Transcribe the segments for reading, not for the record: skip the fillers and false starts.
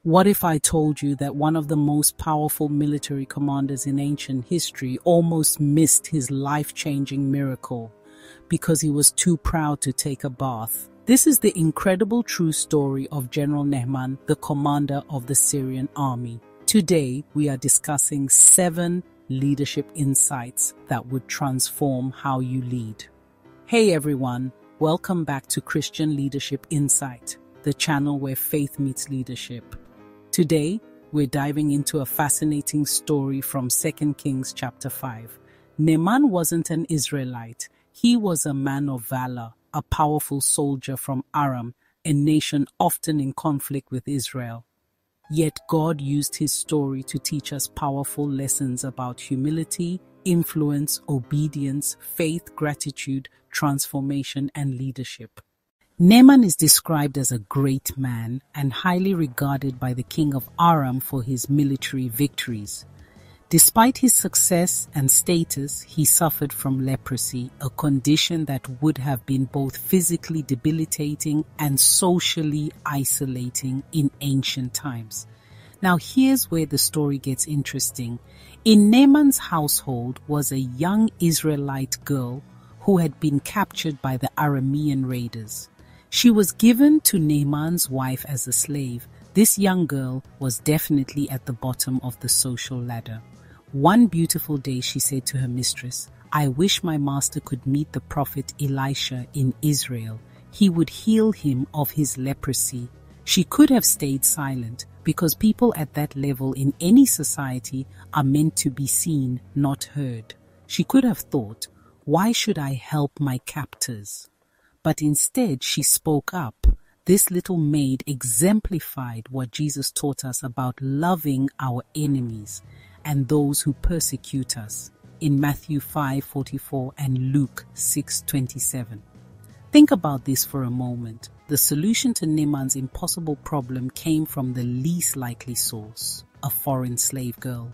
What if I told you that one of the most powerful military commanders in ancient history almost missed his life-changing miracle because he was too proud to take a bath? This is the incredible true story of General Naaman, the commander of the Syrian army. Today, we are discussing 7 leadership insights that would transform how you lead. Hey everyone, welcome back to Christian Leadership Insight, the channel where faith meets leadership. Today, we're diving into a fascinating story from 2 Kings chapter 5. Naaman wasn't an Israelite. He was a man of valor, a powerful soldier from Aram, a nation often in conflict with Israel. Yet God used his story to teach us powerful lessons about humility, influence, obedience, faith, gratitude, transformation, and leadership. Naaman is described as a great man and highly regarded by the king of Aram for his military victories. Despite his success and status, he suffered from leprosy, a condition that would have been both physically debilitating and socially isolating in ancient times. Now here's where the story gets interesting. In Naaman's household was a young Israelite girl who had been captured by the Aramean raiders. She was given to Naaman's wife as a slave. This young girl was definitely at the bottom of the social ladder. One beautiful day she said to her mistress, "I wish my master could meet the prophet Elisha in Israel. He would heal him of his leprosy." She could have stayed silent because people at that level in any society are meant to be seen, not heard. She could have thought, "Why should I help my captors?" But instead she spoke up. This little maid exemplified what Jesus taught us about loving our enemies and those who persecute us in Matthew 5:44 and Luke 6:27. Think about this for a moment. The solution to Naaman's impossible problem came from the least likely source, a foreign slave girl.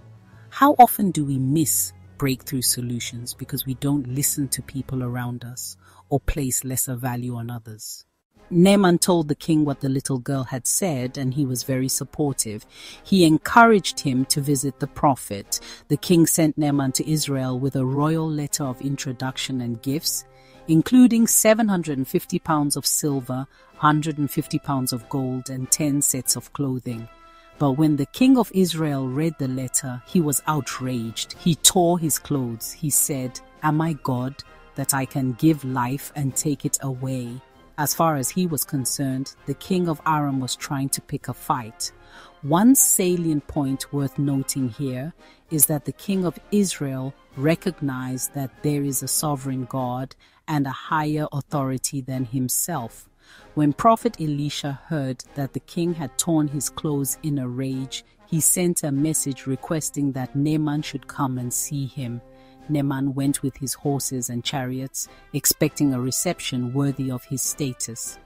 How often do we miss breakthrough solutions because we don't listen to people around us or place lesser value on others? Naaman told the king what the little girl had said, and he was very supportive. He encouraged him to visit the prophet. The king sent Naaman to Israel with a royal letter of introduction and gifts, including 750 pounds of silver, 150 pounds of gold, and 10 sets of clothing. But when the king of Israel read the letter, he was outraged. He tore his clothes. He said, "Am I God that I can give life and take it away?" As far as he was concerned, the king of Aram was trying to pick a fight. One salient point worth noting here is that the king of Israel recognized that there is a sovereign God and a higher authority than himself. When Prophet Elisha heard that the king had torn his clothes in a rage, he sent a message requesting that Naaman should come and see him. Naaman went with his horses and chariots, expecting a reception worthy of his status.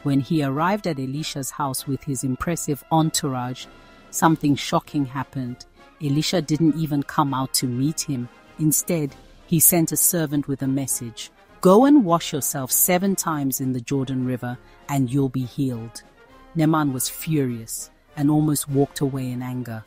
When he arrived at Elisha's house with his impressive entourage, something shocking happened. Elisha didn't even come out to meet him. Instead, he sent a servant with a message. "Go and wash yourself 7 times in the Jordan River, and you'll be healed." Naaman was furious and almost walked away in anger.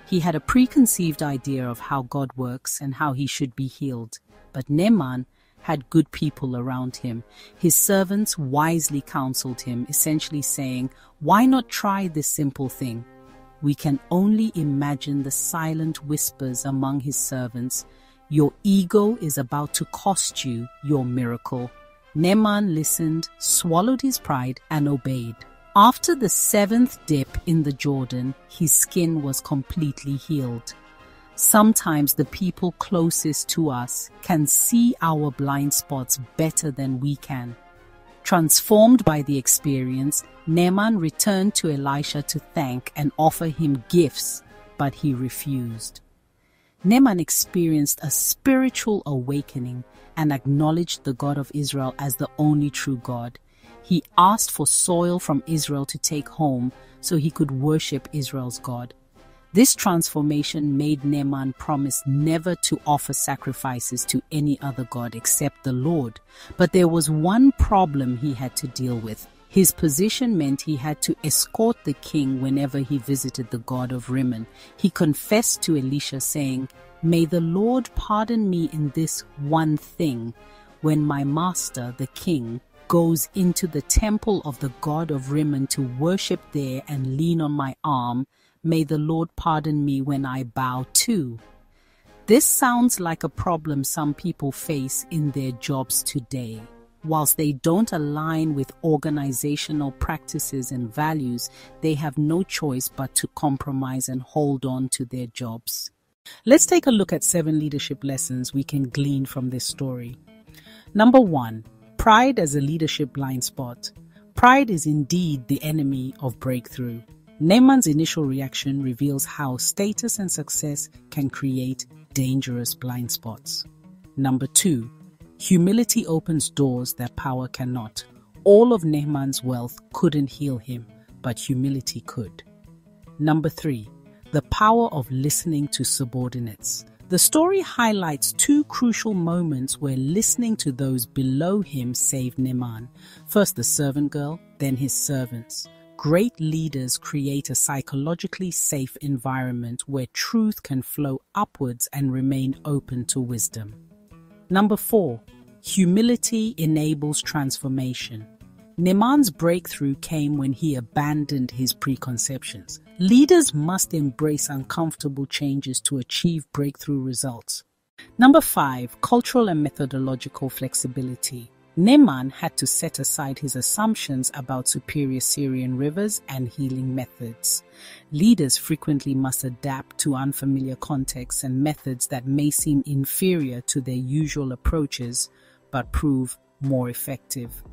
He had a preconceived idea of how God works and how he should be healed. But Naaman had good people around him. His servants wisely counseled him, essentially saying, "Why not try this simple thing?" We can only imagine the silent whispers among his servants. "Your ego is about to cost you your miracle." Naaman listened, swallowed his pride, and obeyed. After the 7th dip in the Jordan, his skin was completely healed. Sometimes the people closest to us can see our blind spots better than we can. Transformed by the experience, Naaman returned to Elisha to thank and offer him gifts, but he refused. Naaman experienced a spiritual awakening and acknowledged the God of Israel as the only true God. He asked for soil from Israel to take home so he could worship Israel's God. This transformation made Naaman promise never to offer sacrifices to any other god except the Lord. But there was one problem he had to deal with. His position meant he had to escort the king whenever he visited the god of Rimmon. He confessed to Elisha, saying, "May the Lord pardon me in this one thing. When my master, the king, goes into the temple of the god of Rimmon to worship there and lean on my arm, may the Lord pardon me when I bow too." This sounds like a problem some people face in their jobs today. Whilst they don't align with organizational practices and values, they have no choice but to compromise and hold on to their jobs. Let's take a look at 7 leadership lessons we can glean from this story. Number 1, pride as a leadership blind spot. Pride is indeed the enemy of breakthrough. Naaman's initial reaction reveals how status and success can create dangerous blind spots. Number 2, humility opens doors that power cannot. All of Naaman's wealth couldn't heal him, but humility could. Number 3, the power of listening to subordinates. The story highlights 2 crucial moments where listening to those below him saved Naaman. First the servant girl, then his servants. Great leaders create a psychologically safe environment where truth can flow upwards and remain open to wisdom. Number 4, humility enables transformation. Naaman's breakthrough came when he abandoned his preconceptions. Leaders must embrace uncomfortable changes to achieve breakthrough results. Number 5, cultural and methodological flexibility. Naaman had to set aside his assumptions about superior Syrian rivers and healing methods. Leaders frequently must adapt to unfamiliar contexts and methods that may seem inferior to their usual approaches, but prove more effective.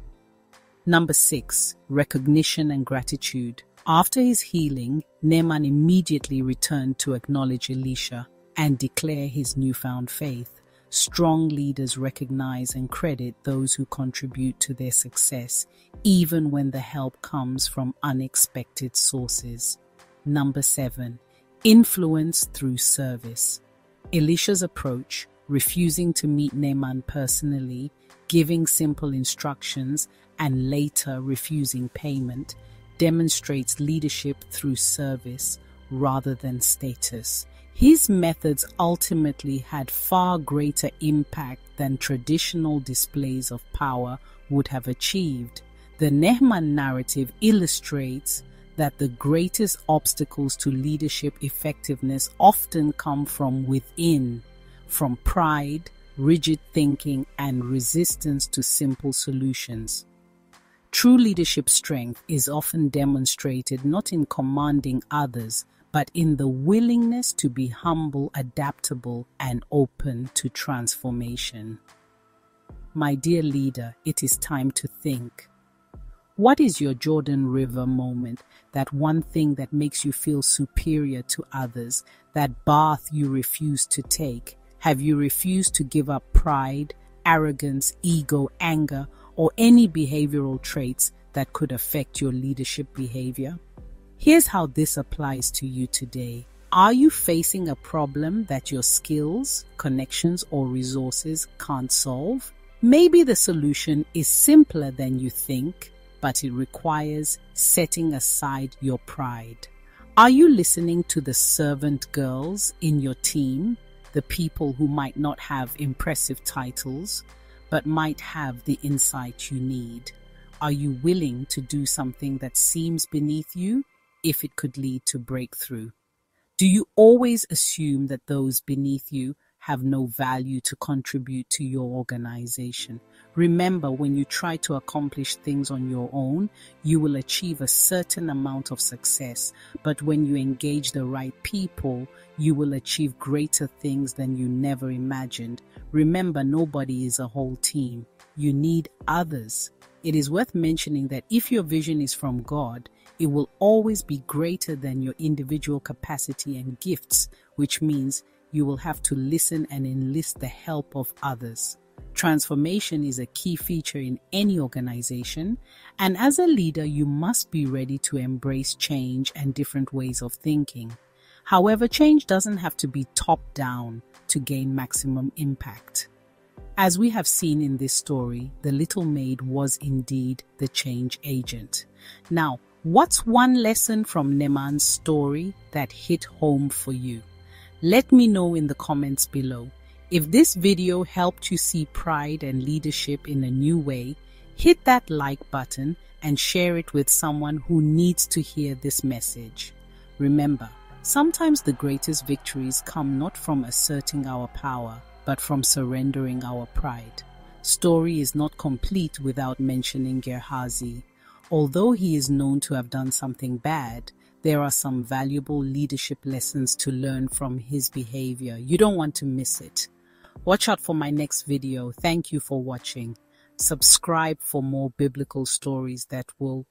Number 6, recognition and gratitude. After his healing, Naaman immediately returned to acknowledge Elisha and declare his newfound faith. Strong leaders recognize and credit those who contribute to their success, even when the help comes from unexpected sources. Number 7, influence through service. Elisha's approach, refusing to meet Naaman personally, giving simple instructions, and later refusing payment, demonstrates leadership through service rather than status. His methods ultimately had far greater impact than traditional displays of power would have achieved. The Naaman narrative illustrates that the greatest obstacles to leadership effectiveness often come from within, from pride, rigid thinking, and resistance to simple solutions. True leadership strength is often demonstrated not in commanding others, but in the willingness to be humble, adaptable, and open to transformation. My dear leader, it is time to think. What is your Jordan River moment, that one thing that makes you feel superior to others, that bath you refuse to take? Have you refused to give up pride, arrogance, ego, anger, or any behavioral traits that could affect your leadership behavior? Here's how this applies to you today. Are you facing a problem that your skills, connections, or resources can't solve? Maybe the solution is simpler than you think, but it requires setting aside your pride. Are you listening to the servant girls in your team, the people who might not have impressive titles, but might have the insight you need? Are you willing to do something that seems beneath you, if it could lead to breakthrough? Do you always assume that those beneath you have no value to contribute to your organization? Remember, when you try to accomplish things on your own, you will achieve a certain amount of success. But when you engage the right people, you will achieve greater things than you never imagined. Remember, nobody is a whole team. You need others. It is worth mentioning that if your vision is from God, it will always be greater than your individual capacity and gifts, which means you will have to listen and enlist the help of others. Transformation is a key feature in any organization, and as a leader, you must be ready to embrace change and different ways of thinking. However, change doesn't have to be top-down to gain maximum impact. As we have seen in this story, the little maid was indeed the change agent. Now, what's one lesson from Naaman's story that hit home for you? Let me know in the comments below. If this video helped you see pride and leadership in a new way, hit that like button and share it with someone who needs to hear this message. Remember, sometimes the greatest victories come not from asserting our power, but from surrendering our pride. Story is not complete without mentioning Gehazi. Although he is known to have done something bad, there are some valuable leadership lessons to learn from his behavior. You don't want to miss it. Watch out for my next video. Thank you for watching. Subscribe for more biblical stories that will